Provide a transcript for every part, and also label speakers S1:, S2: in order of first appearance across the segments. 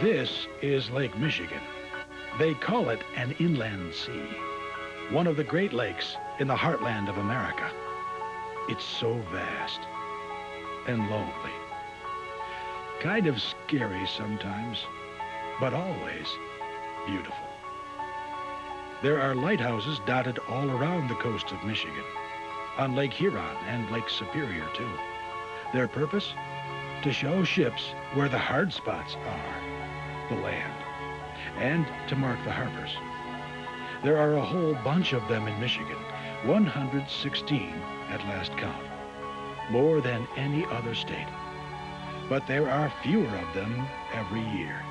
S1: This is Lake Michigan. They call it an inland sea, one of the Great Lakes in the heartland of America. It's so vast and lonely. Kind of scary sometimes, but always beautiful. There are lighthouses dotted all around the coast of Michigan, on Lake Huron and Lake Superior too. Their purpose? To show ships where the hard spots are, the land, and to mark the harbors. There are a whole bunch of them in Michigan, 116 at last count, more than any other state. But there are fewer of them every year.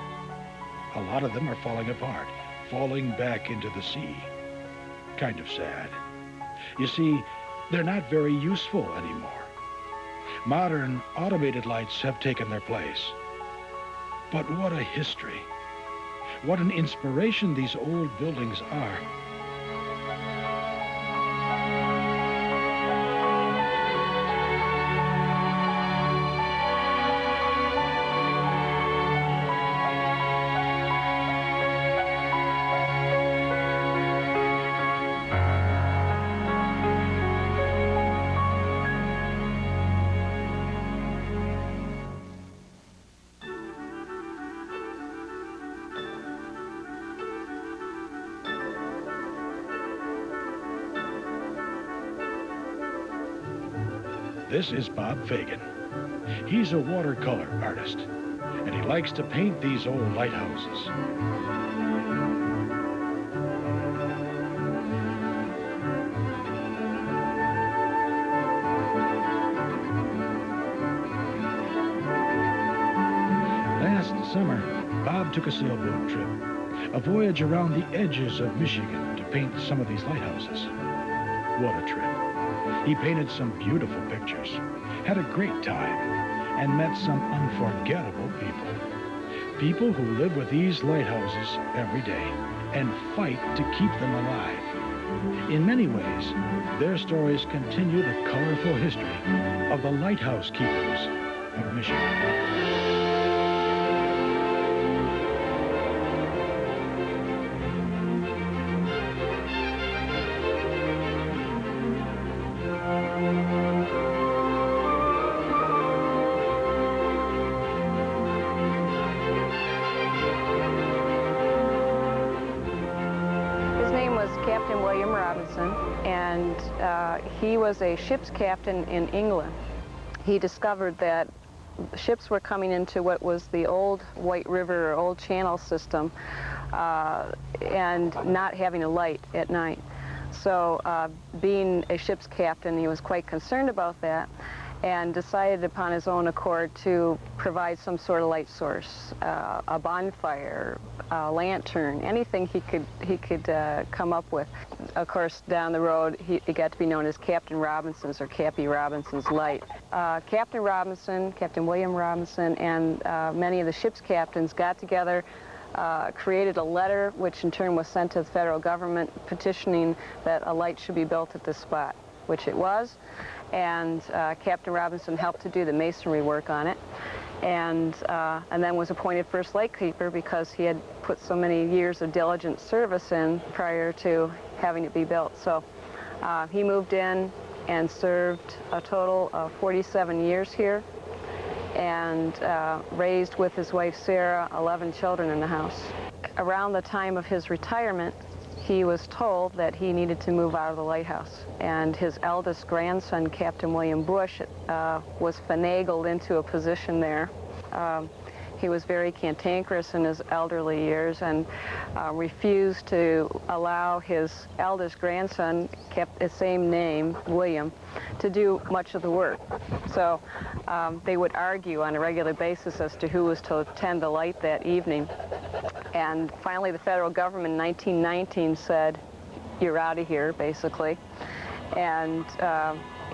S1: A lot of them are falling apart, falling back into the sea. Kind of sad. You see, they're not very useful anymore. Modern automated lights have taken their place. But what a history. What an inspiration these old buildings are. This is Bob Fagan. He's a watercolor artist, and he likes to paint these old lighthouses. Last summer, Bob took a sailboat trip, a voyage around the edges of Michigan to paint some of these lighthouses. What a trip. He painted some beautiful pictures, had a great time, and met some unforgettable people. People who live with these lighthouses every day and fight to keep them alive. In many ways, their stories continue the colorful history of the lighthouse keepers of Michigan.
S2: And he was a ship's captain in England. He discovered that ships were coming into what was the old White River or old channel system and not having a light at night. So being a ship's captain, he was quite concerned about that and decided upon his own accord to provide some sort of light source, a bonfire, a lantern, anything he could come up with. Of course, down the road, it got to be known as Captain Robinson's or Cappy Robinson's light. Captain Robinson, Captain William Robinson, and many of the ship's captains got together, created a letter, which in turn was sent to the federal government, petitioning that a light should be built at this spot, which it was. And Captain Robinson helped to do the masonry work on it, and then was appointed first lightkeeper because he had put so many years of diligent service in prior to having it be built. So he moved in and served a total of 47 years here, and raised with his wife Sarah 11 children in the house. Around the time of his retirement, he was told that he needed to move out of the lighthouse, and his eldest grandson, Captain William Bush, was finagled into a position there. He was very cantankerous in his elderly years and refused to allow his eldest grandson, kept the same name, William, to do much of the work. So they would argue on a regular basis as to who was to attend the light that evening. And finally, the federal government in 1919 said, "You're out of here," basically. And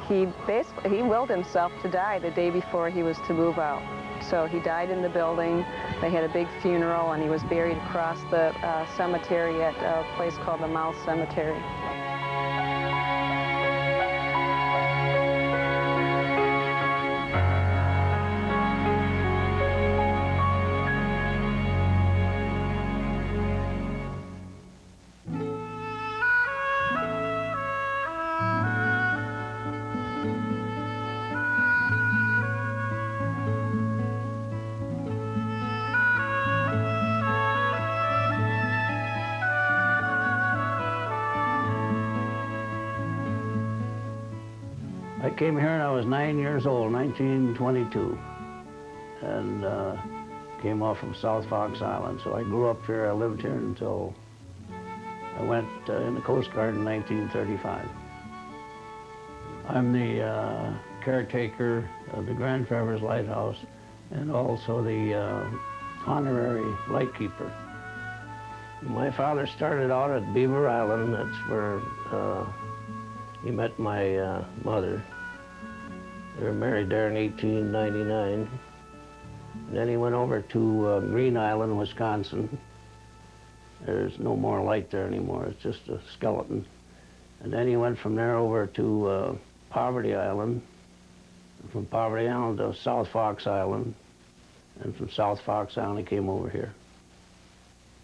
S2: he willed himself to die the day before he was to move out. So he died in the building. They had a big funeral, and he was buried across the cemetery at a place called the Mouth Cemetery.
S3: I came here when I was 9 years old, 1922, and came off from South Fox Island. So I grew up here. I lived here until I went in the Coast Guard in 1935. I'm the caretaker of the Grand Traverse Lighthouse and also the honorary lightkeeper. My father started out at Beaver Island. That's where he met my mother. They were married there in 1899. And then he went over to Green Island, Wisconsin. There's no more light there anymore. It's just a skeleton. And then he went from there over to Poverty Island. From Poverty Island to South Fox Island. And from South Fox Island, he came over here.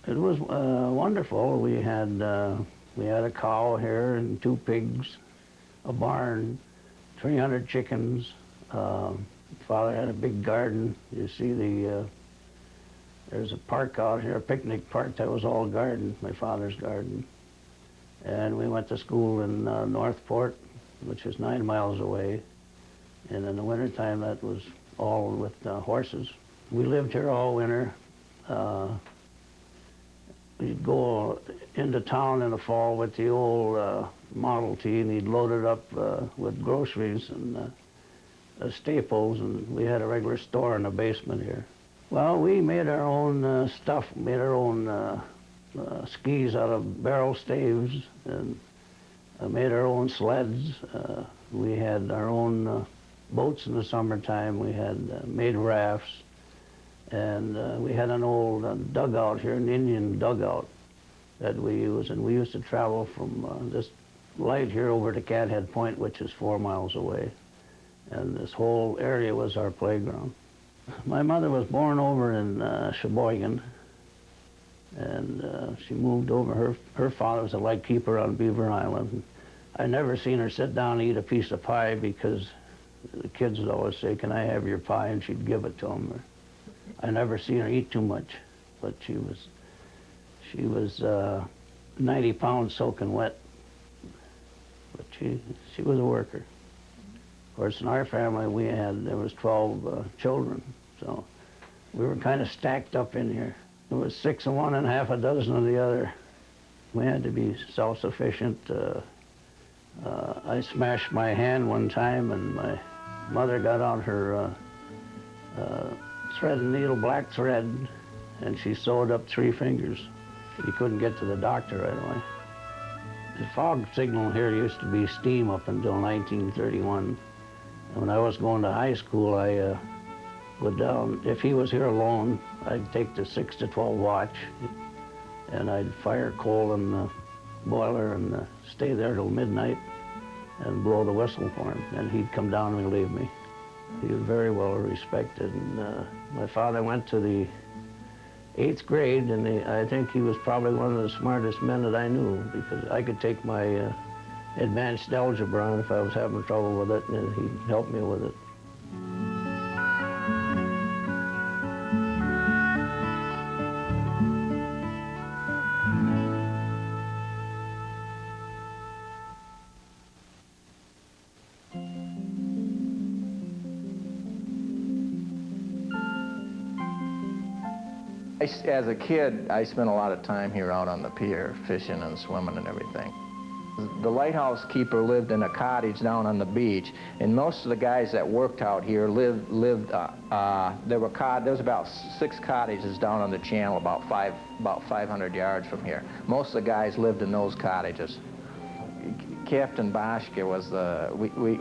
S3: It was wonderful. We had a cow here and 2 pigs, a barn, 300 chickens. Father had a big garden. You see there's a park out here, a picnic park that was all garden, my father's garden. And we went to school in Northport, which is 9 miles away. And in the wintertime, that was all with horses. We lived here all winter. We'd go into town in the fall with the old Model T, and he'd load it up with groceries and staples, and we had a regular store in the basement here. Well, we made our own stuff, made our own skis out of barrel staves, and made our own sleds. We had our own boats in the summertime. We had made rafts. And we had an old dugout here, an Indian dugout that we used. And we used to travel from this light here over to Cathead Point, which is 4 miles away. And this whole area was our playground. My mother was born over in Sheboygan. And she moved over. Her father was a lightkeeper on Beaver Island. I never seen her sit down and eat a piece of pie because the kids would always say, "Can I have your pie?" And she'd give it to them. I never seen her eat too much, but she was 90 pounds soaking wet. But she was a worker. Of course, in our family, there was 12 children, so we were kind of stacked up in here. There was 6 of one and half a dozen of the other. We had to be self-sufficient. I smashed my hand one time, and my mother got out her thread and needle, black thread, and she sewed up 3 fingers. You couldn't get to the doctor right away. The fog signal here used to be steam up until 1931. And when I was going to high school, I would, if he was here alone, I'd take the 6 to 12 watch, and I'd fire coal in the boiler and stay there till midnight and blow the whistle for him. And he'd come down and relieve me. He was very well respected. And my father went to the 8th grade, and I think he was probably one of the smartest men that I knew, because I could take my advanced algebra on if I was having trouble with it, and he'd help me with it.
S4: As a kid, I spent a lot of time here out on the pier, fishing and swimming and everything. The lighthouse keeper lived in a cottage down on the beach, and most of the guys that worked out here there was about 6 cottages down on the channel, about 500 yards from here. Most of the guys lived in those cottages. Captain Boschke was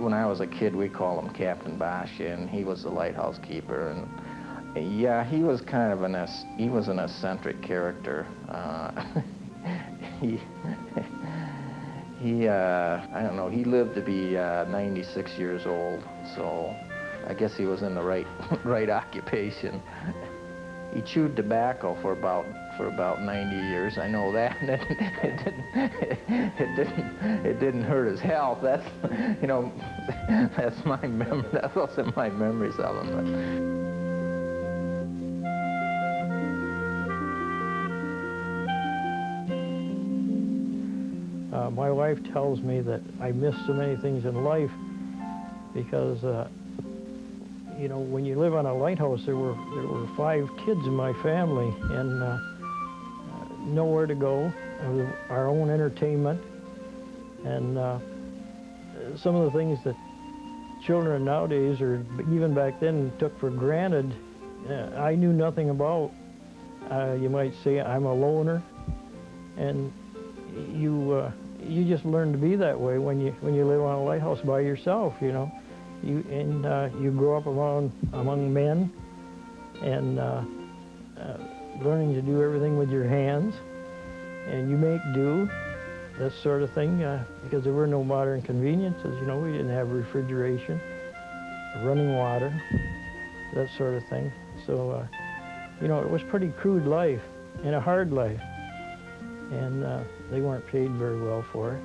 S4: when I was a kid, we called him Captain Boschke, and he was the lighthouse keeper. And yeah, he was kind of an eccentric character. I don't know, he lived to be 96 years old, so I guess he was in the right occupation. He chewed tobacco for about 90 years. I know that. It didn't hurt his health. That's my memory. That's also my memories of him.
S5: My wife tells me that I missed so many things in life because you know, when you live on a lighthouse, there were 5 kids in my family, and nowhere to go, our own entertainment, and some of the things that children nowadays, or even back then, took for granted, I knew nothing about. You might say I'm a loner, and you just learn to be that way when you live on a lighthouse by yourself, you know. You grow up among men, and learning to do everything with your hands, and you make do, that sort of thing, because there were no modern conveniences, you know. We didn't have refrigeration, running water, that sort of thing. So, you know, it was pretty crude life and a hard life, and they weren't paid very well for it,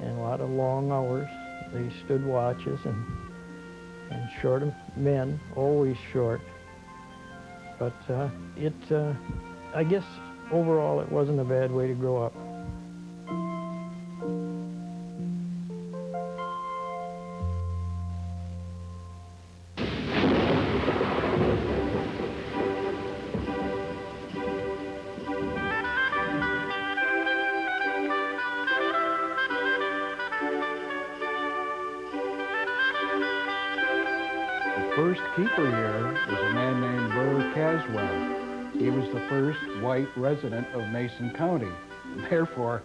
S5: and a lot of long hours. They stood watches, and short men, always short. But I guess overall it wasn't a bad way to grow up.
S6: First keeper here was a man named Burr Caswell. He was the first white resident of Mason County. Therefore,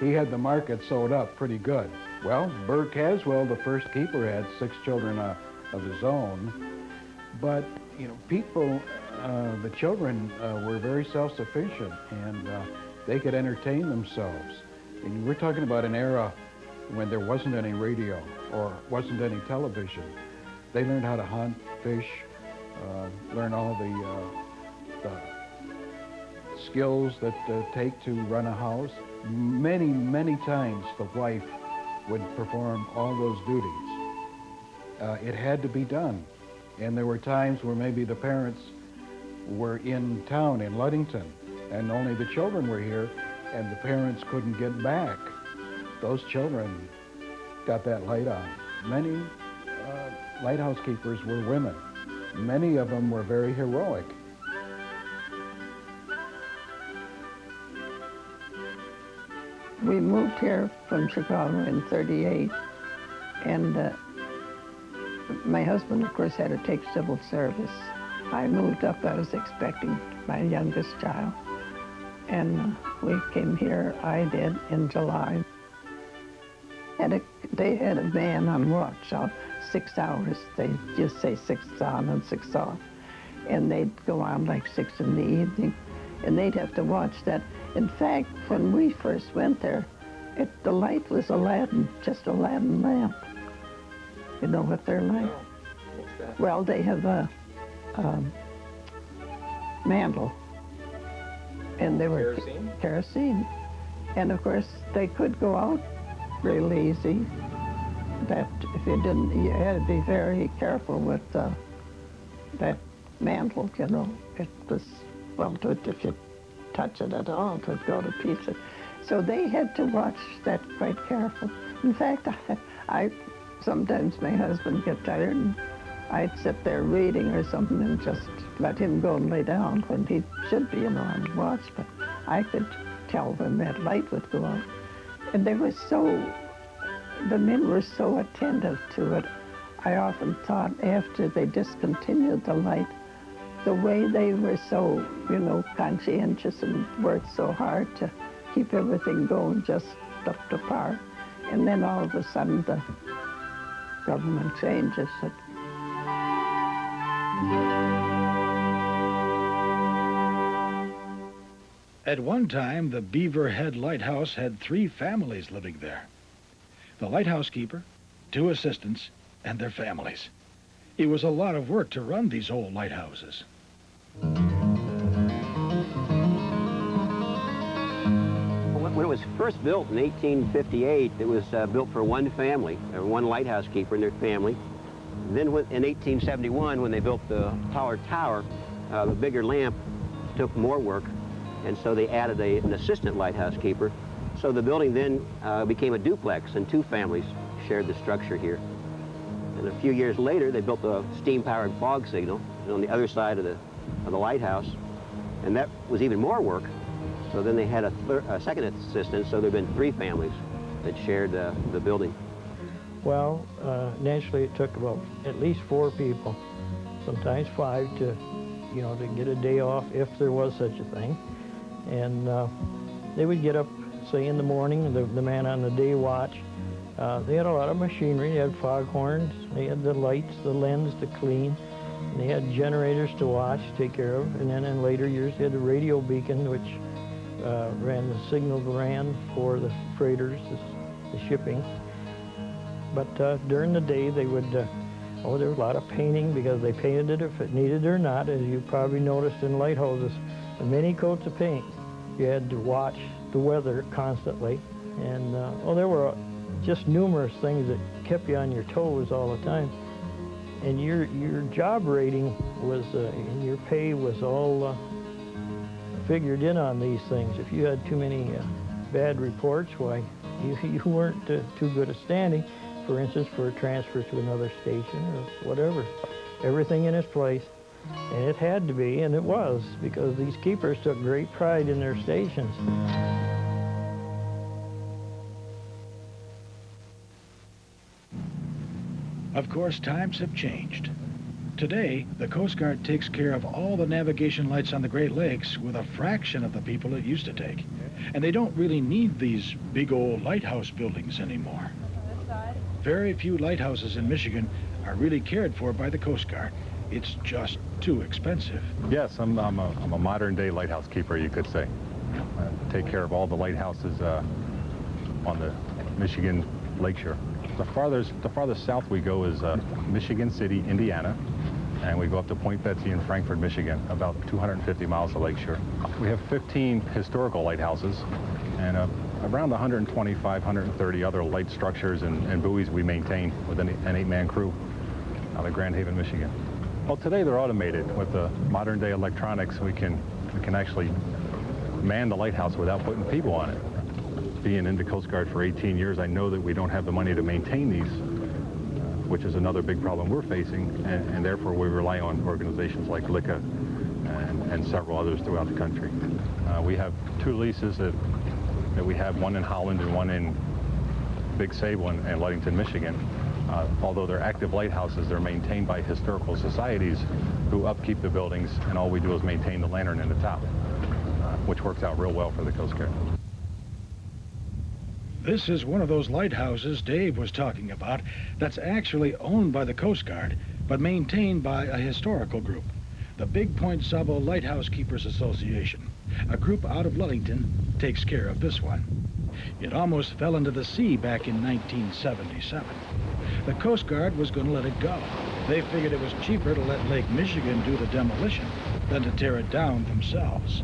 S6: he had the market sewed up pretty good. Well, Burr Caswell, the first keeper, had 6 children of his own. But, you know, people, the children were very self-sufficient, and they could entertain themselves. And we're talking about an era when there wasn't any radio or wasn't any television. They learned how to hunt, fish, learn all the skills that take to run a house. Many, many times the wife would perform all those duties. It had to be done. And there were times where maybe the parents were in town in Ludington, and only the children were here, and the parents couldn't get back. Those children got that light on. Many lighthouse keepers were women. Many of them were very heroic.
S7: We moved here from Chicago in '38, and my husband, of course, had to take civil service. I moved up, I was expecting my youngest child, and we came here, I did, in July. They had a van on watch out 6 hours. They just say 6 on and 6 off. And they'd go on like 6 in the evening, and they'd have to watch that. In fact, when we first went there, the light was Aladdin, just Aladdin lamp. You know what they're like?
S4: No. What's that?
S7: Well, they have a mantle, and they were kerosene. And of course, they could go out real easy. That if you didn't, you had to be very careful with that mantle, you know. It was, well, if you touch it at all, it would go to pieces. So they had to watch that quite careful. In fact, I sometimes my husband get tired, and I'd sit there reading or something and just let him go and lay down when he should be, you know, on watch. But I could tell when that light would go out. And they were the men were so attentive to it. I often thought after they discontinued the light, the way they were so, you know, conscientious and worked so hard to keep everything going just up to par. And then all of a sudden the government changes it.
S1: At one time, the Beaver Head Lighthouse had 3 families living there. The lighthouse keeper, 2 assistants, and their families. It was a lot of work to run these old lighthouses.
S8: When it was first built in 1858, it was built for one family, one lighthouse keeper and their family. Then in 1871, when they built the taller tower, the bigger lamp took more work, and so they added an assistant lighthouse keeper. So the building then became a duplex, and 2 families shared the structure here. And a few years later, they built a steam-powered fog signal on the other side of the lighthouse, and that was even more work. So then they had a second assistant, so there have been 3 families that shared the building.
S5: Well, naturally it took about at least 4 people, sometimes 5, to get a day off if there was such a thing. And they would get up, say in the morning, the man on the day watch. They had a lot of machinery. They had foghorns, they had the lights, the lens to clean, and they had generators to watch, take care of. And then in later years, they had the radio beacon, which ran the signal ran for the freighters, the shipping. But during the day, they would, there was a lot of painting because they painted it if it needed or not. As you probably noticed in lighthouses, many coats of paint. You had to watch the weather constantly. And, there were just numerous things that kept you on your toes all the time. And your job rating was, and your pay was all figured in on these things. If you had too many bad reports, why, you weren't too good at standing, for instance, for a transfer to another station or whatever. Everything in its place. And it had to be, and it was, because these keepers took great pride in their stations.
S1: Of course, times have changed. Today, the Coast Guard takes care of all the navigation lights on the Great Lakes with a fraction of the people it used to take. And they don't really need these big old lighthouse buildings anymore. Very few lighthouses in Michigan are really cared for by the Coast Guard. It's just too expensive.
S9: Yes, I'm a modern-day lighthouse keeper, you could say. I take care of all the lighthouses on the Michigan lakeshore. The farthest south we go is Michigan City, Indiana, and we go up to Point Betsy in Frankfort, Michigan, about 250 miles of lakeshore. We have 15 historical lighthouses and around 125, 130 other light structures and buoys we maintain with an 8-man crew out of Grand Haven, Michigan. Well, today they're automated. With the modern-day electronics, we can actually man the lighthouse without putting people on it. Being in the Coast Guard for 18 years, I know that we don't have the money to maintain these, which is another big problem we're facing, and therefore we rely on organizations like LICA and several others throughout the country. We have 2 leases that we have, one in Holland and one in Big Sable and Ludington, Michigan. Although they're active lighthouses, they're maintained by historical societies who upkeep the buildings, and all we do is maintain the lantern in the top, which works out real well for the Coast Guard.
S1: This is one of those lighthouses Dave was talking about that's actually owned by the Coast Guard, but maintained by a historical group, the Big Point Sable Lighthouse Keepers Association. A group out of Ludington takes care of this one. It almost fell into the sea back in 1977. The Coast Guard was going to let it go. They figured it was cheaper to let Lake Michigan do the demolition than to tear it down themselves.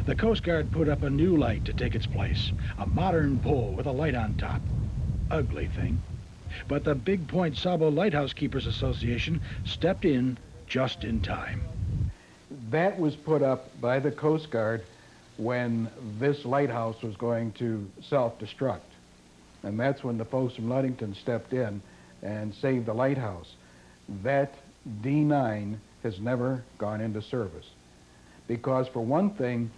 S1: The Coast Guard put up a new light to take its place, a modern pole with a light on top. Ugly thing. But the Big Point Sable Lighthouse Keepers Association stepped in just in time.
S6: That was put up by the Coast Guard when this lighthouse was going to self-destruct. And that's when the folks from Ludington stepped in and saved the lighthouse. That D9 has never gone into service. Because for one thing,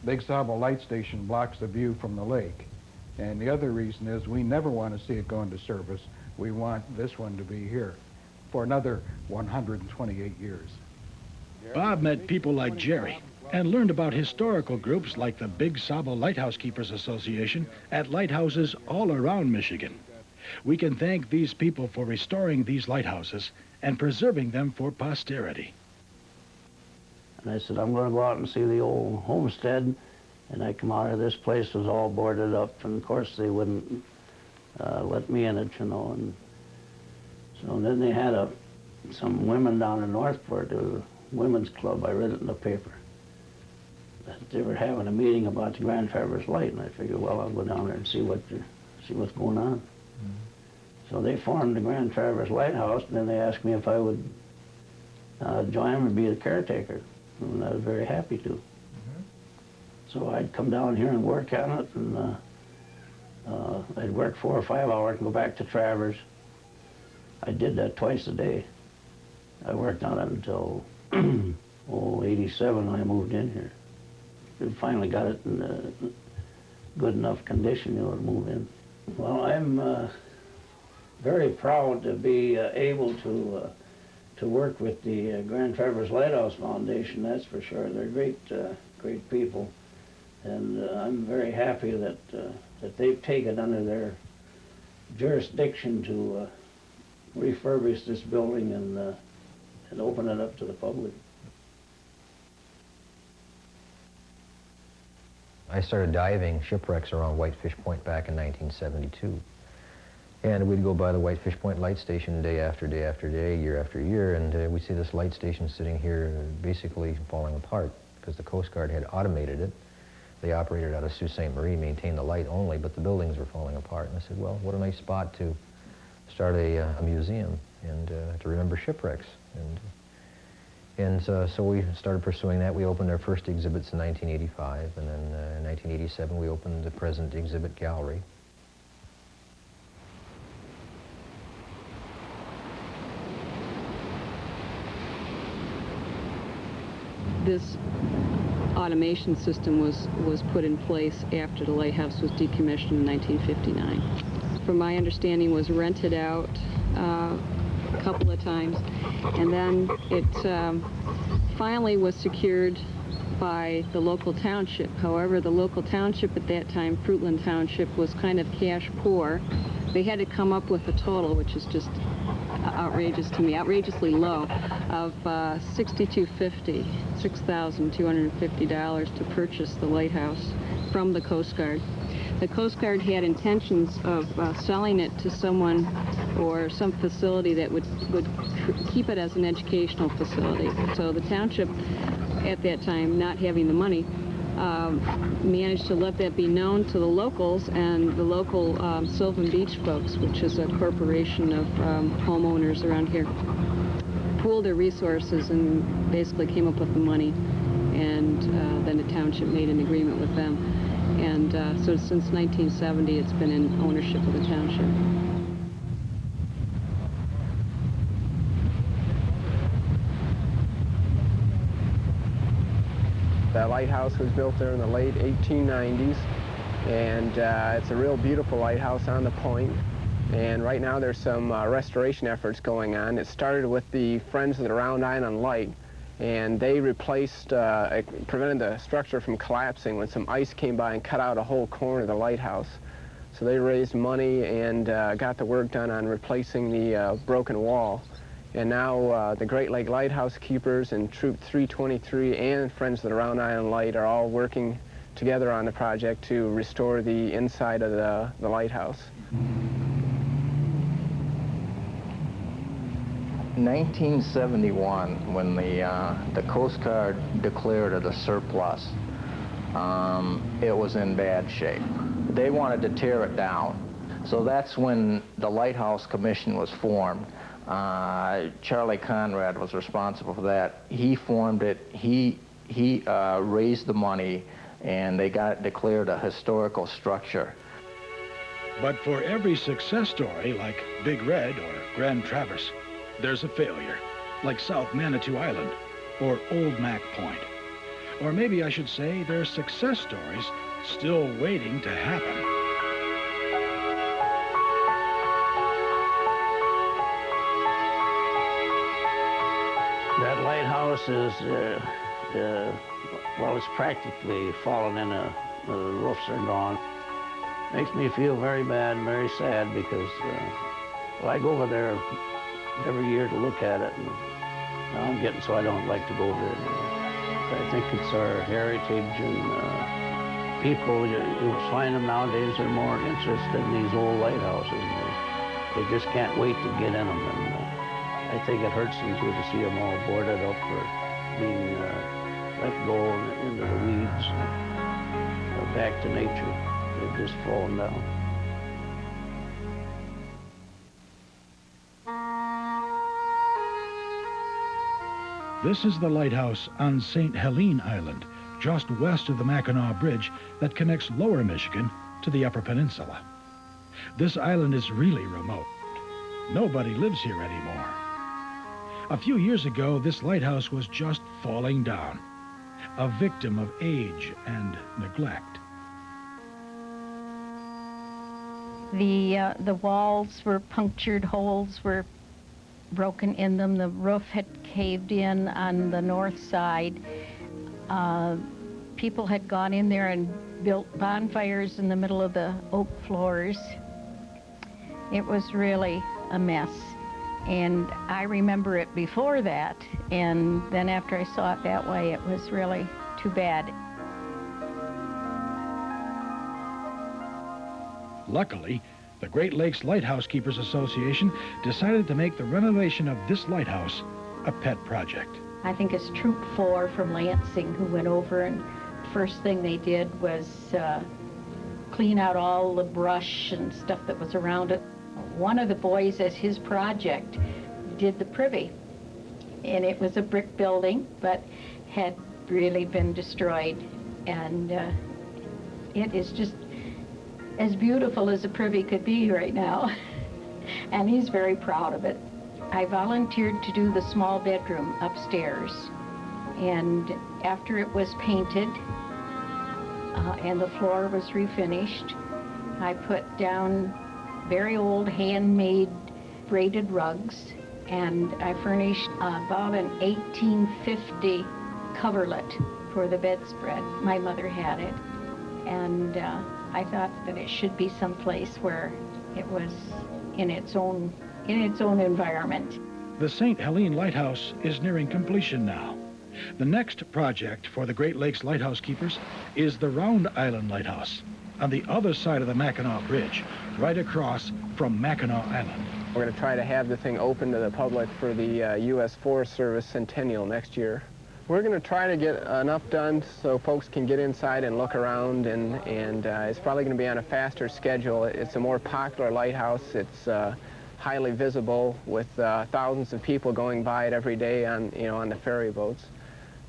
S6: Big Sable Light Station blocks the view from the lake. And the other reason is we never want to see it go into service. We want this one to be here for another 128 years.
S1: Bob met people like Jerry and learned about historical groups like the Big Sable Lighthouse Keepers Association at lighthouses all around Michigan. We can thank these people for restoring these lighthouses and preserving them for posterity.
S3: And I said, I'm going to go out and see the old homestead. And I come out of this place, was all boarded up. And of course, they wouldn't let me in it, you know. And so then they had some women down in Northport. There was a women's club. I read it in the paper. That they were having a meeting about the Grand Traverse Light. And I figured, well, I'll go down there and see what's going on. Mm-hmm. So they formed the Grand Traverse Lighthouse. And then they asked me if I would join them and be the caretaker. And I was very happy to. Mm-hmm. So I'd come down here and work on it, and I'd work 4 or 5 hours and go back to Travers. I did that twice a day. I worked on it until 87 when I moved in here. We finally got it in good enough condition, you know, to move in. Well, I'm very proud to be able to work with the Grand Traverse Lighthouse Foundation, that's for sure. They're great people. And I'm very happy that they've taken under their jurisdiction to refurbish this building and open it up to the public.
S10: I started diving shipwrecks around Whitefish Point back in 1972. And we'd go by the Whitefish Point light station day after day after day, year after year, and we'd see this light station sitting here basically falling apart because the Coast Guard had automated it. They operated out of Sault Ste. Marie, maintained the light only, but the buildings were falling apart. And I said, well, what a nice spot to start a museum and to remember shipwrecks. And so we started pursuing that. We opened our first exhibits in 1985, and then in 1987 we opened the present exhibit gallery.
S2: This automation system was put in place after the lighthouse was decommissioned in 1959. From my understanding, was rented out a couple of times, and then it finally was secured by the local township. However, the local township at that time, Fruitland Township, was kind of cash poor. They had to come up with a total, which is just outrageous to me, outrageously low, of $6,250 to purchase the lighthouse from the Coast Guard. The Coast Guard had intentions of selling it to someone or some facility that would keep it as an educational facility. So the township, at that time, not having the money, managed to let that be known to the locals, and the local Sylvan Beach folks, which is a corporation of homeowners around here, pooled their resources and basically came up with the money, and then the township made an agreement with them. And so since 1970, it's been in ownership of the township.
S11: The lighthouse was built there in the late 1890s, and it's a real beautiful lighthouse on the point. And right now there's some restoration efforts going on. It started with the Friends of the Round Island Light, and they replaced, prevented the structure from collapsing when some ice came by and cut out a whole corner of the lighthouse. So they raised money and got the work done on replacing the broken wall. And now the Great Lake Lighthouse Keepers and Troop 323 and Friends of the Round Island Light are all working together on the project to restore the inside of the lighthouse.
S4: In 1971, when the Coast Guard declared it a surplus, it was in bad shape. They wanted to tear it down. So that's when the Lighthouse Commission was formed. Charlie Conrad was responsible for that. He formed it, he raised the money, and they got it declared a historical structure.
S1: But for every success story like Big Red or Grand Traverse, there's a failure, like South Manitou Island or Old Mac Point. Or maybe I should say there's success stories still waiting to happen.
S3: That lighthouse is, well, it's practically fallen in. The roofs are gone. Makes me feel very bad and very sad because well, I go over there every year to look at it, and now I'm getting so I don't like to go over there anymore. I think it's our heritage, and people, you'll find them nowadays, they're more interested in these old lighthouses. They just can't wait to get in them. And I think it hurts them too to see them all boarded up or being let go into the weeds, back to nature. They've just fallen down.
S1: This is the lighthouse on St. Helene Island, just west of the Mackinac Bridge that connects Lower Michigan to the Upper Peninsula. This island is really remote. Nobody lives here anymore. A few years ago, this lighthouse was just falling down, a victim of age and neglect.
S12: The walls were punctured, holes were broken in them. The roof had caved in on the north side. People had gone in there and built bonfires in the middle of the oak floors. It was really a mess. And I remember it before that, and then after I saw it that way, it was really too bad.
S1: Luckily, the Great Lakes Lighthouse Keepers Association decided to make the renovation of this lighthouse a pet project.
S12: I think it's Troop 4 from Lansing who went over, and first thing they did was clean out all the brush and stuff that was around it. One of the boys, as his project, did the privy, and it was a brick building, but had really been destroyed, and it is just as beautiful as a privy could be right now, and he's very proud of it. I volunteered to do the small bedroom upstairs, and after it was painted and the floor was refinished, I put down very old handmade braided rugs, and I furnished about an 1850 coverlet for the bedspread. My mother had it, and I thought that it should be someplace where it was in its own environment.
S1: The St. Helene Lighthouse is nearing completion now. The next project for the Great Lakes Lighthouse Keepers is the Round Island Lighthouse on the other side of the Mackinac Bridge, right across from Mackinac Island.
S11: We're going to try to have the thing open to the public for the U.S. Forest Service centennial next year. We're going to try to get enough done so folks can get inside and look around, and it's probably going to be on a faster schedule. It's a more popular lighthouse. It's highly visible with thousands of people going by it every day on the ferry boats.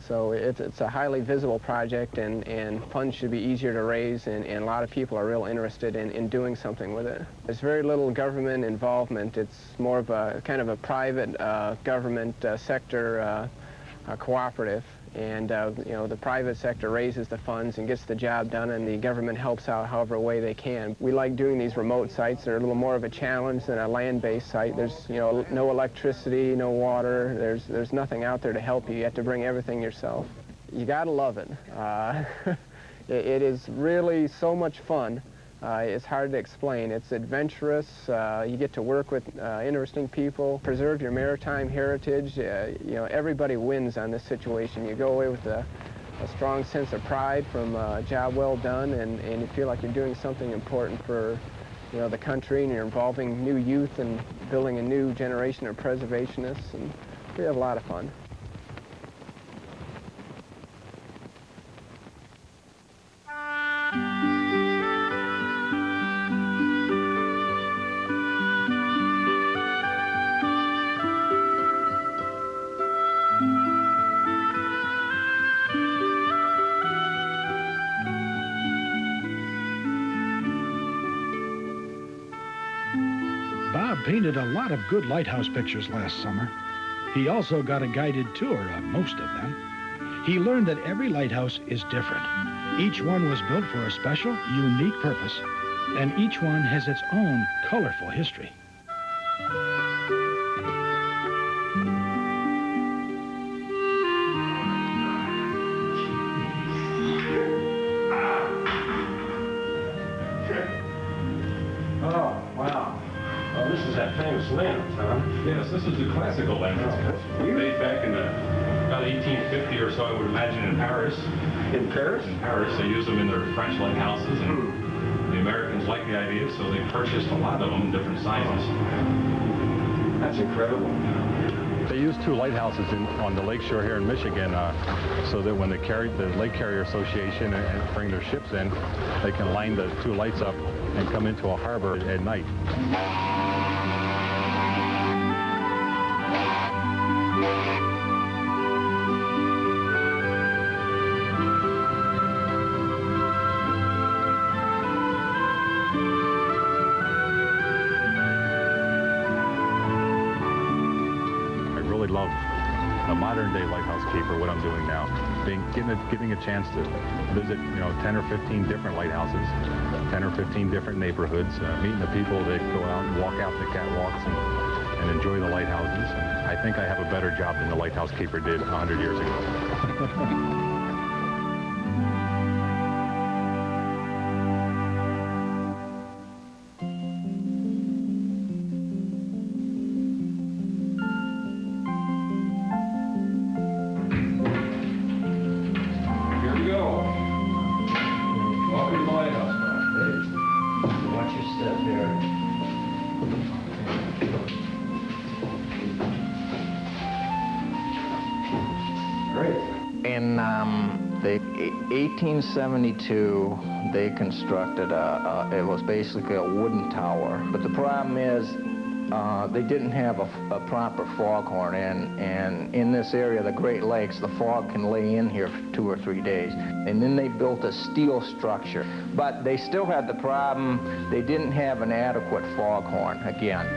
S11: So it's a highly visible project, and funds should be easier to raise, and a lot of people are real interested in doing something with it. There's very little government involvement. It's more of a kind of a private government sector cooperative, and the private sector raises the funds and gets the job done, and the government helps out however way they can. We like doing these remote sites. They're a little more of a challenge than a land-based site. There's no electricity, no water. There's nothing out there to help you. You have to bring everything yourself. You gotta love it. It is really so much fun. It's hard to explain. It's adventurous. You get to work with interesting people, preserve your maritime heritage. Everybody wins on this situation. You go away with a strong sense of pride from a job well done, and you feel like you're doing something important for the country, and you're involving new youth and building a new generation of preservationists, and we have a lot of fun.
S1: Bob painted a lot of good lighthouse pictures last summer. He also got a guided tour of most of them. He learned that every lighthouse is different. Each one was built for a special, unique purpose, and each one has its own colorful history.
S13: Oh, wow. Oh, this is that famous lens, huh?
S9: Yes, this is the classical lens. Made back in about 1850 or so, I would imagine, in Paris.
S13: In Paris?
S9: In Paris. They use them in their French lighthouses, and the Americans liked the idea, so they purchased a lot of them in different sizes.
S13: That's incredible.
S9: They use two lighthouses on the lakeshore here in Michigan, so that when the Lake Carrier Association bring their ships in, they can line the two lights up and come into a harbor at night. modern-day lighthouse keeper, what I'm doing now, giving a chance to visit, 10 or 15 different lighthouses, 10 or 15 different neighborhoods, meeting the people that go out and walk out the catwalks and enjoy the lighthouses. And I think I have a better job than the lighthouse keeper did 100 years ago.
S4: In 1872, they constructed it was basically a wooden tower. But the problem is, they didn't have a proper foghorn, and in this area, the Great Lakes, the fog can lay in here for 2 or 3 days. And then they built a steel structure. But they still had the problem, they didn't have an adequate foghorn again.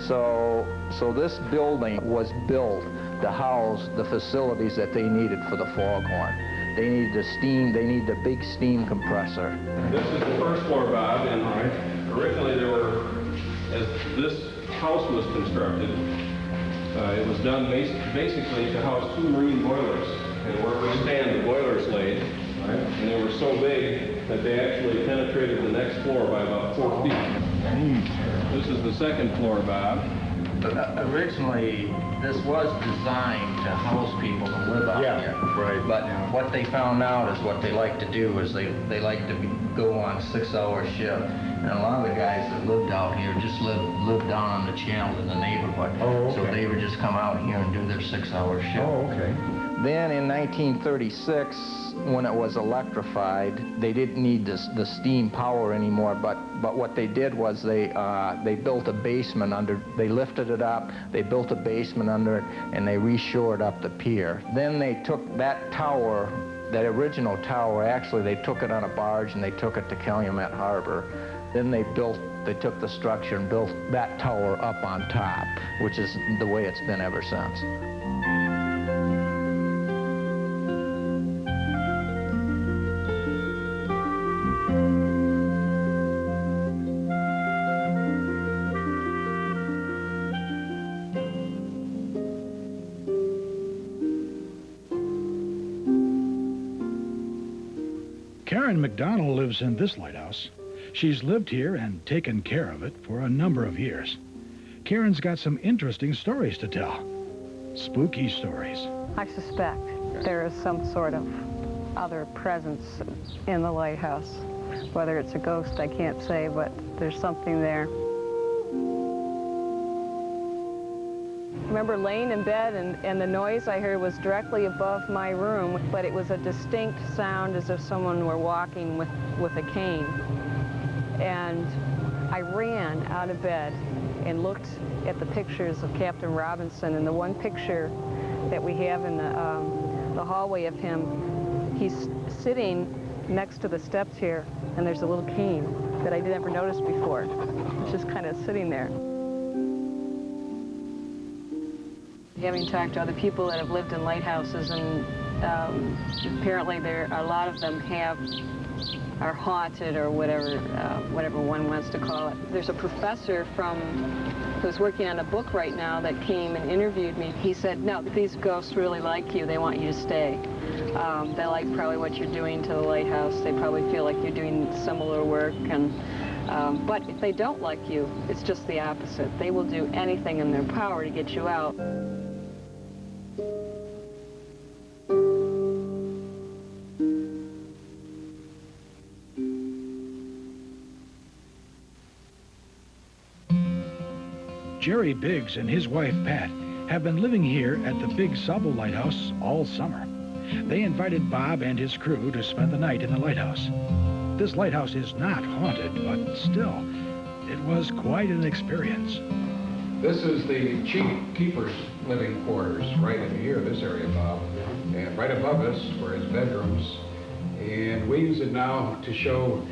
S4: So this building was built to house the facilities that they needed for the foghorn. They needed the steam, they need the big steam compressor.
S13: This is the first floor, Bob, and originally there were, as this house was constructed, it was done basically to house 2 marine boilers. And where we stand, the boilers laid, and they were so big that they actually penetrated the next floor by about 4 feet. This is the second floor, Bob.
S4: Originally, this was designed to house people to live out here.
S9: Right.
S4: But what they found out is what they like to do is they like to go on 6-hour shift. And a lot of the guys that lived out here just lived down on the channel in the neighborhood.
S9: Oh, okay.
S4: So they would just come out here and do their 6-hour shift.
S9: Oh, okay.
S4: Then in 1936, when it was electrified, they didn't need the steam power anymore, but what they did was they built a basement under, they lifted it up, they built a basement under it, and they reshored up the pier. Then they took that tower, that original tower, actually they took it on a barge and they took it to Calumet Harbor. Then they took the structure and built that tower up on top, which is the way it's been ever since.
S1: Karen McDonald lives in this lighthouse. She's lived here and taken care of it for a number of years. Karen's got some interesting stories to tell. Spooky stories.
S2: I suspect there is some sort of other presence in the lighthouse. Whether it's a ghost, I can't say, but there's something there. I remember laying in bed and the noise I heard was directly above my room, but it was a distinct sound as if someone were walking with a cane. And I ran out of bed and looked at the pictures of Captain Robinson, and the one picture that we have in the hallway of him, he's sitting next to the steps here, and there's a little cane that I never noticed before. It's just kind of sitting there. Having talked to other people that have lived in lighthouses, and apparently a lot of them are haunted, or whatever one wants to call it. There's a professor who's working on a book right now that came and interviewed me. He said, no, these ghosts really like you. They want you to stay. They like probably what you're doing to the lighthouse. They probably feel like you're doing similar work. But if they don't like you, it's just the opposite. They will do anything in their power to get you out.
S1: Jerry Biggs and his wife, Pat, have been living here at the Big Sable Lighthouse all summer. They invited Bob and his crew to spend the night in the lighthouse. This lighthouse is not haunted, but still, it was quite an experience.
S6: This is the chief keeper's living quarters right in here, this area, Bob. And right above us were his bedrooms. And we use it now to show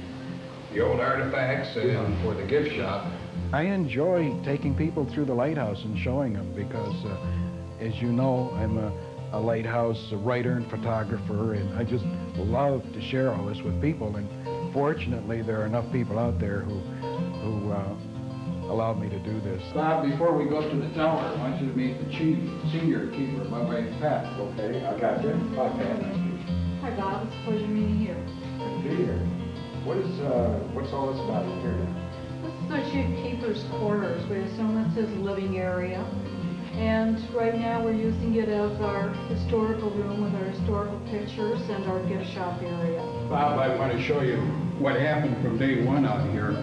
S6: the old artifacts and for the gift shop. I enjoy taking people through the lighthouse and showing them because, as you know, I'm a a lighthouse writer and photographer, and I just love to share all this with people. And fortunately, there are enough people out there who allowed me to do this.
S14: Bob, before we go up to the tower, I want you to meet the chief senior keeper, my wife Pat.
S15: Okay, I got you. Hi, Pat. Nice to meet you.
S16: Hi, Bob. It's a pleasure meeting you.
S15: Good to be here. What's all this about here now?
S16: This is the chief keeper's quarters. We assume it's his living area. And right now we're using it as our historical room with our historical pictures and our gift shop area.
S14: Bob, I want to show you what happened from day one out here.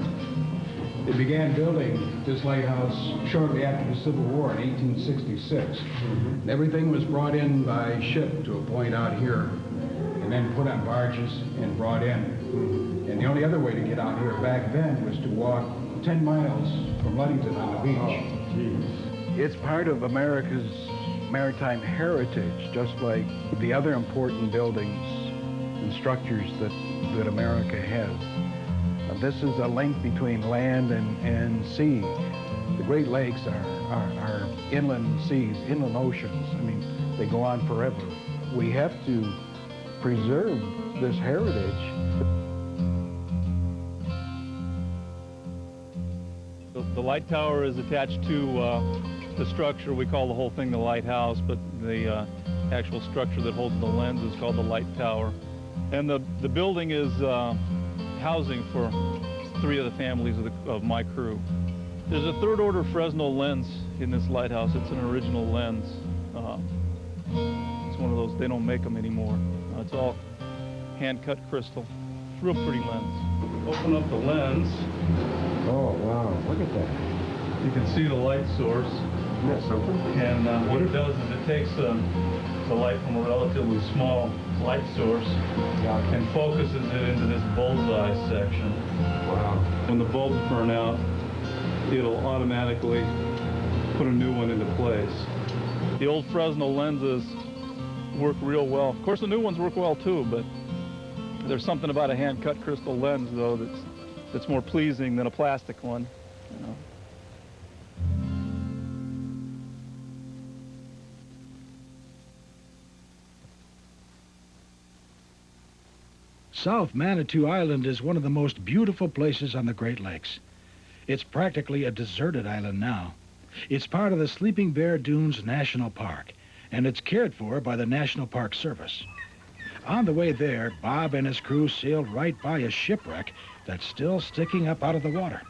S14: They began building this lighthouse shortly after the Civil War in 1866. And everything was brought in by ship to a point out here and then put on barges and brought in. And the only other way to get out here back then was to walk 10 miles from Ludington on the beach.
S15: Oh, geez.
S6: It's part of America's maritime heritage, just like the other important buildings and structures that America has. This is a link between land and sea. The Great Lakes are inland seas, inland oceans. I mean, they go on forever. We have to preserve this heritage.
S17: The light tower is attached to the structure. We call the whole thing the lighthouse, but the actual structure that holds the lens is called the light tower. And the building is housing for 3 of the families of my crew. There's a 3rd order Fresnel lens in this lighthouse. It's an original lens. It's one of those, they don't make them anymore. It's all hand-cut crystal. It's a real pretty lens. Open up the lens.
S15: Oh, wow, look at that.
S17: You can see the light source.
S15: Isn't that something?
S17: And what it does is it takes the light from a relatively small light source and focuses it into this bullseye section.
S15: Wow.
S17: When the bulbs burn out, it'll automatically put a new one into place. The old Fresnel lenses work real well. Of course, the new ones work well too, but there's something about a hand-cut crystal lens, though, that's more pleasing than a plastic one. You know.
S1: South Manitou Island is one of the most beautiful places on the Great Lakes. It's practically a deserted island now. It's part of the Sleeping Bear Dunes National Park, and it's cared for by the National Park Service. On the way there, Bob and his crew sailed right by a shipwreck that's still sticking up out of the water.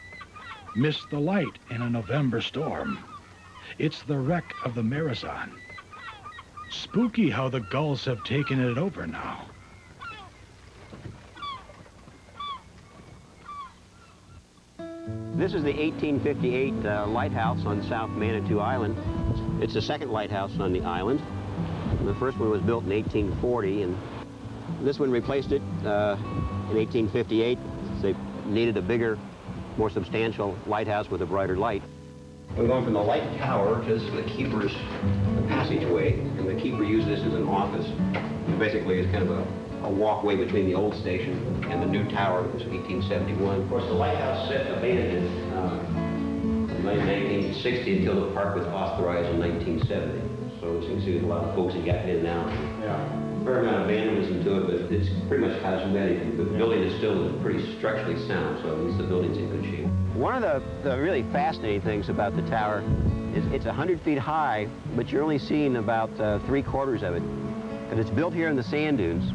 S1: Missed the light in a November storm. It's the wreck of the Marizon. Spooky how the gulls have taken it over now.
S8: This is the 1858 lighthouse on South Manitou Island. It's the 2nd lighthouse on the island. The first one was built in 1840, and this one replaced it in 1858. They needed a bigger, more substantial lighthouse with a brighter light. We're going from the light tower to the keeper's passageway, and the keeper used this as an office. It basically is kind of a walkway between the old station and the new tower, which was 1871. Of course, the lighthouse sat abandoned from 1960 until the park was authorized in 1970. So as you can see, there's a lot of folks that got in now. Yeah. A fair amount of vandalism to it, but it's pretty much cosmetic. The building is still pretty structurally sound, so at least the building's in good shape. One of the really fascinating things about the tower is it's 100 feet high, but you're only seeing about 3/4 of it. Because it's built here in the sand dunes,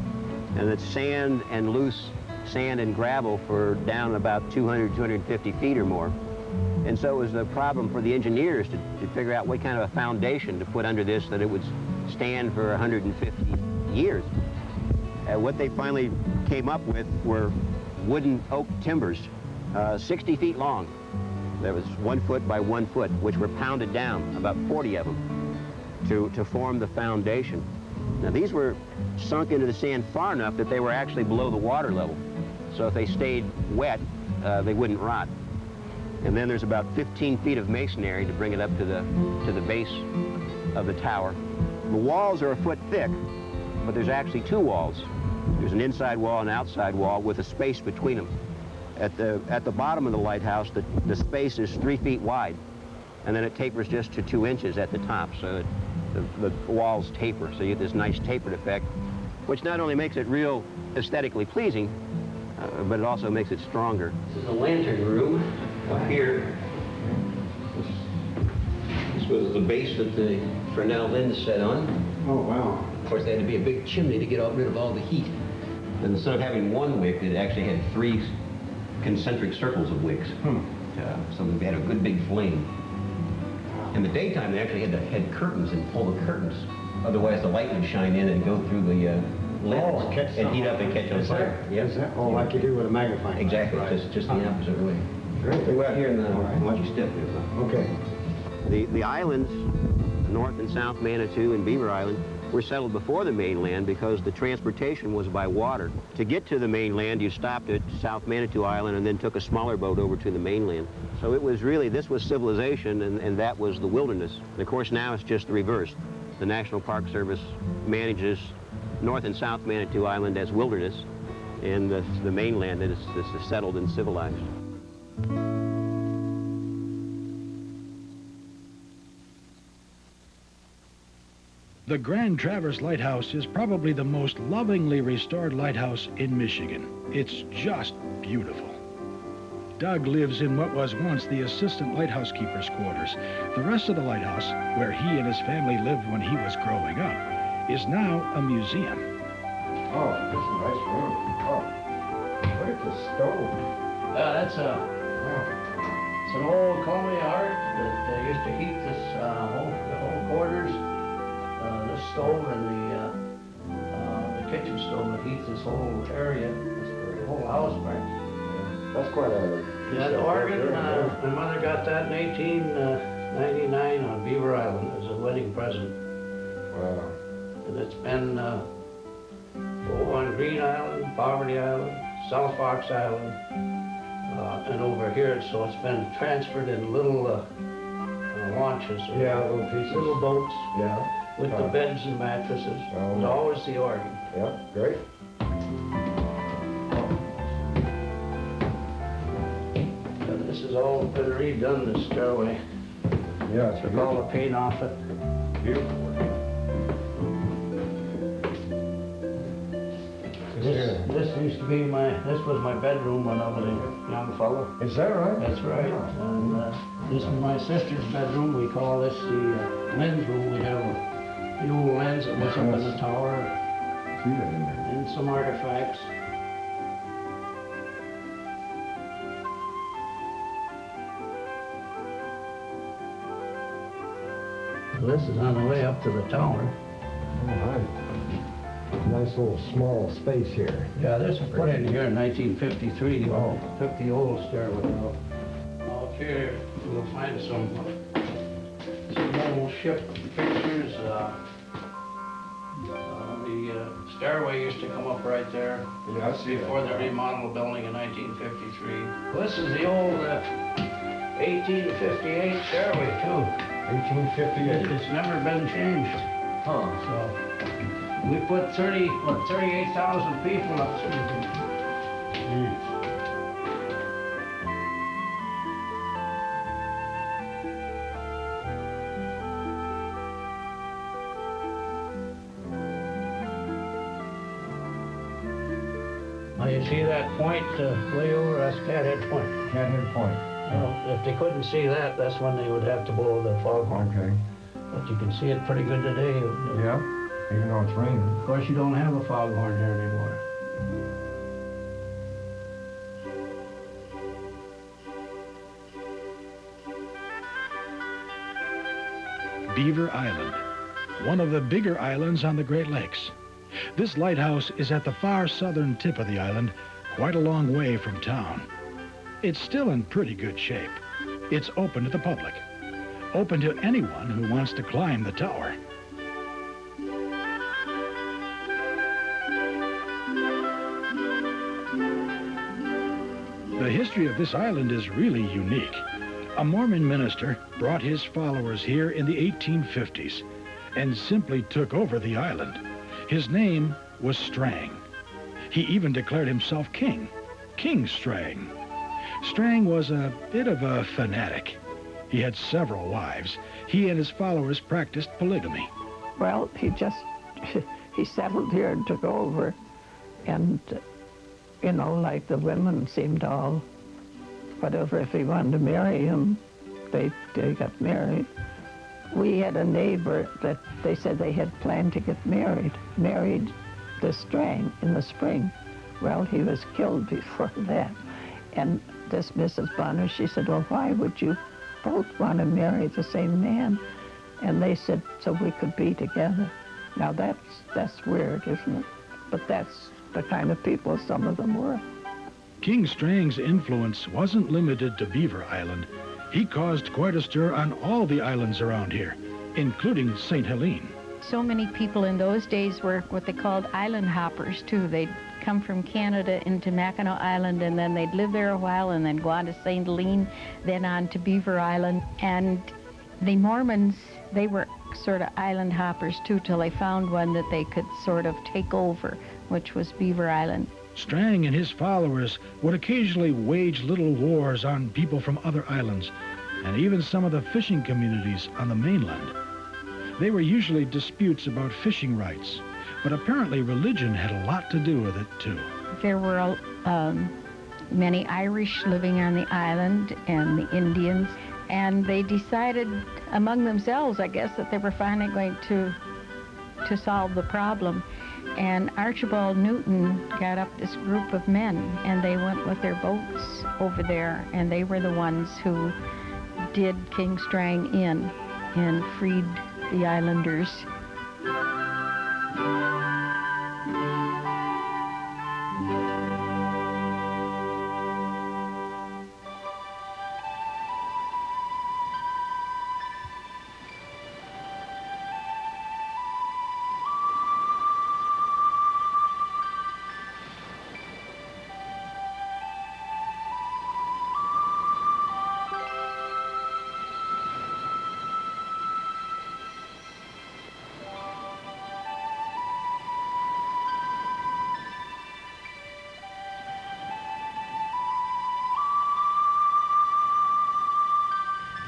S8: and it's sand and loose sand and gravel for down about 200, 250 feet or more. And so it was a problem for the engineers to figure out what kind of a foundation to put under this that it would stand for 150 years. What they finally came up with were wooden oak timbers, 60 feet long. There was 1 foot by 1 foot, which were pounded down, about 40 of them, to form the foundation. Now these were sunk into the sand far enough that they were actually below the water level. So if they stayed wet, they wouldn't rot. And then there's about 15 feet of masonry to bring it up to the base of the tower. The walls are 1 foot thick, but there's actually 2 walls. There's an inside wall and outside wall with a space between them. At the bottom of the lighthouse, the space is 3 feet wide, and then it tapers just to 2 inches at the top. So the walls taper, so you get this nice tapered effect, which not only makes it real aesthetically pleasing, but it also makes it stronger. This is a lantern room up here. This was the base that the Fresnel lens set on.
S15: Oh, wow.
S8: Of course, there had to be a big chimney to get rid of all the heat. And instead of having one wick, it actually had 3 concentric circles of wicks. So they had a good big flame. In the daytime, they actually had curtains and pull the curtains. Otherwise, the light would shine in and go through the lens and heat up and catch on fire.
S15: Is that? Oh, like you do with a magnifying glass.
S8: Exactly, just the opposite way.
S15: Great.
S8: We go out here and watch you step here.
S15: Okay.
S8: The islands, North and South Manitou and Beaver Island, were settled before the mainland because the transportation was by water. To get to the mainland, you stopped at South Manitou Island and then took a smaller boat over to the mainland. So it was really, this was civilization and that was the wilderness. And of course now it's just the reverse. The National Park Service manages North and South Manitou Island as wilderness, and the mainland is settled and civilized.
S1: The Grand Traverse Lighthouse is probably the most lovingly restored lighthouse in Michigan. It's just beautiful. Doug lives in what was once the assistant lighthouse keeper's quarters. The rest of the lighthouse, where he and his family lived when he was growing up, is now a museum.
S15: Oh, that's a nice room. Oh, look at the stove.
S3: It's an old Comey art that used to heat this the whole quarters. The stove and the kitchen stove that heats this whole area, the whole house, right?
S15: That's quite a...
S3: Yeah, the organ, my mother got that in 1899 on Beaver Island as a wedding present.
S15: Wow.
S3: And it's been on Green Island, Poverty Island, South Fox Island, and over here, so it's been transferred in little launches.
S15: Yeah, little pieces.
S3: Little boats.
S15: Yeah.
S3: With the beds and mattresses. It's always the organ.
S15: Yeah, great.
S3: This is all been redone, this stairway.
S15: Yeah, it's
S3: took all the paint off it.
S15: Beautiful.
S3: This used to be this was my bedroom when I was a young fellow.
S15: Is that right?
S3: That's right. And this is my sister's bedroom. We call this the lens room. We have the old lens that was up in the tower.
S15: See that in there.
S3: And some artifacts. This is on the way up to the tower.
S15: All right. Nice little small space here.
S3: Yeah, this was put in here in 1953. Took the old stairway out. Out here, we'll find some old ship pictures. The stairway used to come up right there.
S15: Yeah, I see
S3: before
S15: that.
S3: they remodeled the building in 1953. This is the old 1858 stairway too.
S15: 1858.
S3: It's never been changed.
S15: Huh.
S3: So we put 38,000 people up there. Now you see that point way over, that's Cathead Point.
S15: Cathead Point.
S3: Well, if they couldn't see that, that's when they would have to blow the foghorn.
S15: Okay.
S3: But you can see it pretty good today.
S15: Yeah, even though it's raining.
S3: Of course, you don't have a foghorn here anymore.
S1: Beaver Island, one of the bigger islands on the Great Lakes. This lighthouse is at the far southern tip of the island, quite a long way from town. It's still in pretty good shape. It's open to the public, open to anyone who wants to climb the tower. The history of this island is really unique. A Mormon minister brought his followers here in the 1850s and simply took over the island. His name was Strang. He even declared himself king, King Strang. Strang was a bit of a fanatic. He had several wives. He and his followers practiced polygamy.
S7: Well, he settled here and took over. And, you know, like the women seemed all, whatever, if he wanted to marry him, they got married. We had a neighbor that they said they had planned to get married this Strang in the spring. Well, he was killed before that. And this Mrs. Bonner, she said, well, why would you both want to marry the same man? And they said, so we could be together. Now that's weird, isn't it? But that's the kind of people some of them were.
S1: King Strang's influence wasn't limited to Beaver Island. He caused quite a stir on all the islands around here, including St. Helene.
S12: So many people in those days were what they called island hoppers, too. They'd come from Canada into Mackinac Island, and then they'd live there a while, and then go on to St. Helene, then on to Beaver Island. And the Mormons, they were sort of island hoppers, too, till they found one that they could sort of take over, which was Beaver Island.
S1: Strang and his followers would occasionally wage little wars on people from other islands, and even some of the fishing communities on the mainland. They were usually disputes about fishing rights, but apparently religion had a lot to do with it, too.
S12: There were many Irish living on the island and the Indians, and they decided among themselves, I guess, that they were finally going to solve the problem. And Archibald Newton got up this group of men, and they went with their boats over there, and they were the ones who did King Strang in and freed the islanders.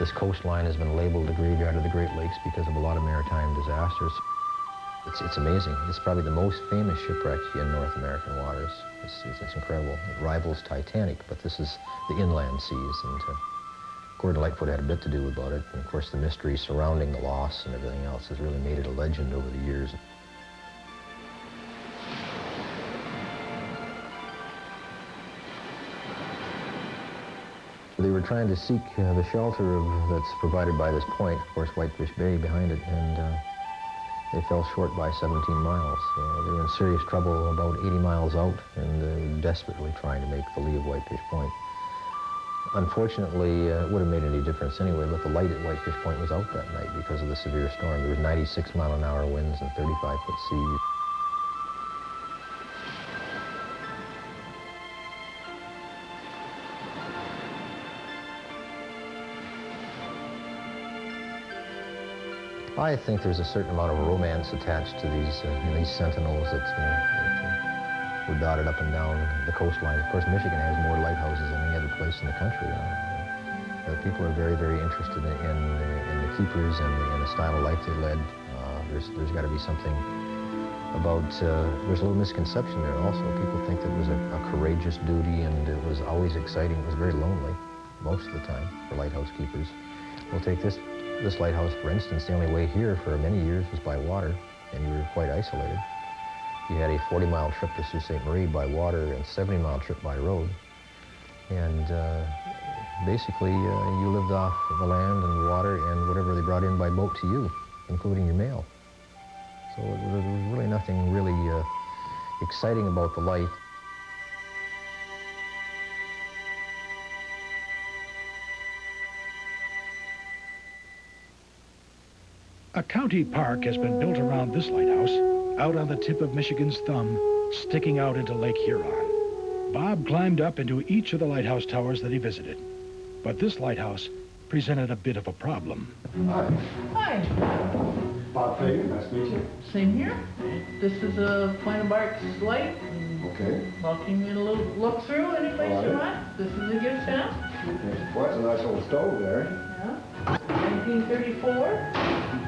S10: This coastline has been labeled the graveyard of the Great Lakes because of a lot of maritime disasters. It's amazing. It's probably the most famous shipwreck in North American waters. It's incredible. It rivals Titanic, but this is the inland seas, and Gordon Lightfoot had a bit to do about it. And of course, the mystery surrounding the loss and everything else has really made it a legend over the years. They were trying to seek the shelter that's provided by this point, of course, Whitefish Bay behind it, and they fell short by 17 miles. They were in serious trouble about 80 miles out, and desperately trying to make the lee of Whitefish Point. Unfortunately, it wouldn't have made any difference anyway, but the light at Whitefish Point was out that night because of the severe storm. There was 96-mile-an-hour winds and 35-foot seas. I think there's a certain amount of romance attached to these sentinels that were dotted up and down the coastline. Of course, Michigan has more lighthouses than any other place in the country. People are very, very interested in the keepers and the style of life they led. There's got to be something about, there's a little misconception there also. People think that it was a courageous duty and it was always exciting. It was very lonely most of the time for lighthouse keepers. We'll take this lighthouse, for instance. The only way here for many years was by water, and you were quite isolated. You had a 40-mile trip to Sault Ste. Marie by water and a 70-mile trip by road. And basically, you lived off the land and water and whatever they brought in by boat to you, including your mail. So there was really nothing really exciting about the life.
S1: A county park has been built around this lighthouse, out on the tip of Michigan's thumb, sticking out into Lake Huron. Bob climbed up into each of the lighthouse towers that he visited. But this lighthouse presented a bit of a problem.
S15: Hi.
S18: Hi.
S15: Bob Fagan, nice to meet you.
S18: Same here. This is a Point of Barks light.
S15: Okay.
S18: Welcome you to look through any place you want. This is a gift shop.
S15: Okay. Well, that's a nice old stove there.
S18: Yeah. 1934.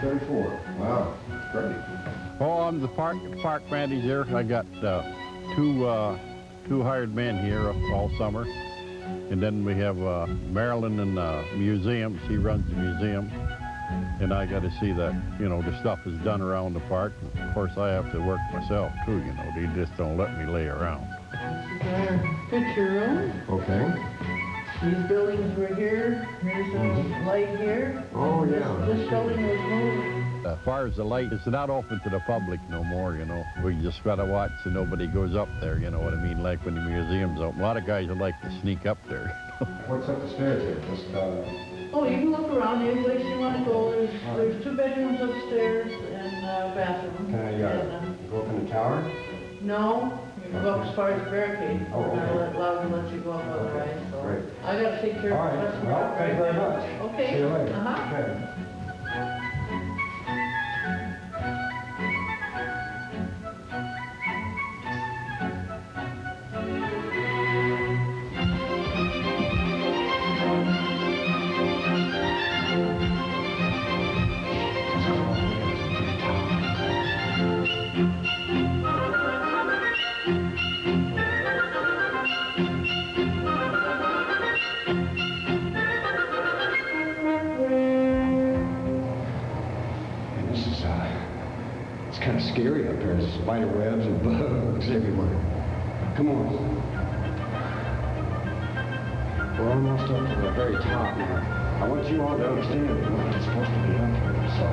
S15: 1934. Wow. great.
S19: Oh, I'm the park manager. I got two hired men here all summer. And then we have Marilyn in the museum. She runs the museum. And I got to see that, you know, the stuff is done around the park. Of course, I have to work myself, too, you know. They just don't let me lay around.
S18: This is our picture room.
S15: Okay.
S18: These buildings were here. Here's a light here.
S15: Oh, yeah.
S18: This building was moved.
S19: As far as the light, it's not open to the public no more, you know. We just got to watch so nobody goes up there, you know what I mean? Like when the museum's open. A lot of guys would like to sneak up there.
S15: What's up the stairs here? Just,
S18: Oh, you can look around any place you want to go. There's 2 bedrooms upstairs and a bathroom.
S15: can I go up in the tower?
S18: No, you can go up as far as the barricade.
S15: Oh, okay.
S18: We're not allowed to let you go up otherwise, so.
S15: Great.
S18: I gotta take care
S15: All
S18: of the
S15: right.
S18: rest of the
S15: Well, thank you very much.
S18: Okay.
S15: See you later.
S18: Uh-huh.
S15: Okay. It's kind of scary up here. There's spider webs and bugs everywhere. Come on. We're almost up to the very top now. I want you all to understand that we're not supposed to be up here, so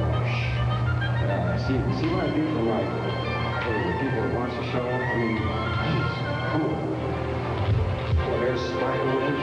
S15: see what I do for the people that watch the show? I mean, geez, come on. Well, there's spider webs.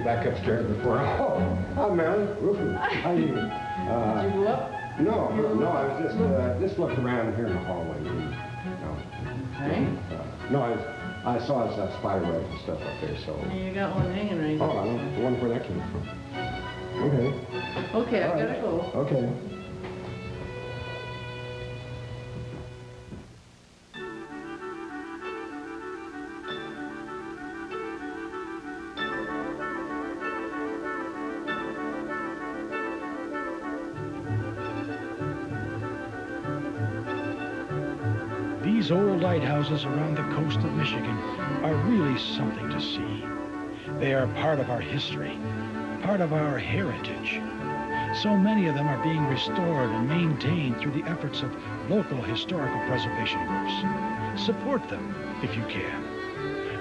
S15: Back upstairs before. Oh, hi, Marilyn. Woohoo. How are you?
S18: Did you go up?
S15: No, I was just looking around here in the hallway.
S18: Okay.
S15: No, I saw spider webs and stuff up there, so.
S18: You got one hanging right
S15: Oh, I wonder where that came from. Okay.
S18: Okay, I gotta go.
S15: Okay.
S1: These old lighthouses around the coast of Michigan are really something to see. They are part of our history, part of our heritage. So many of them are being restored and maintained through the efforts of local historical preservation groups. Support them if you can.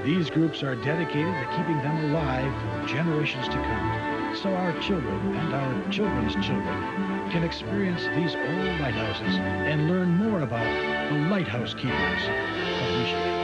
S1: These groups are dedicated to keeping them alive for generations to come, so our children and our children's children can experience these old lighthouses and learn more about the lighthouse keepers of Michigan.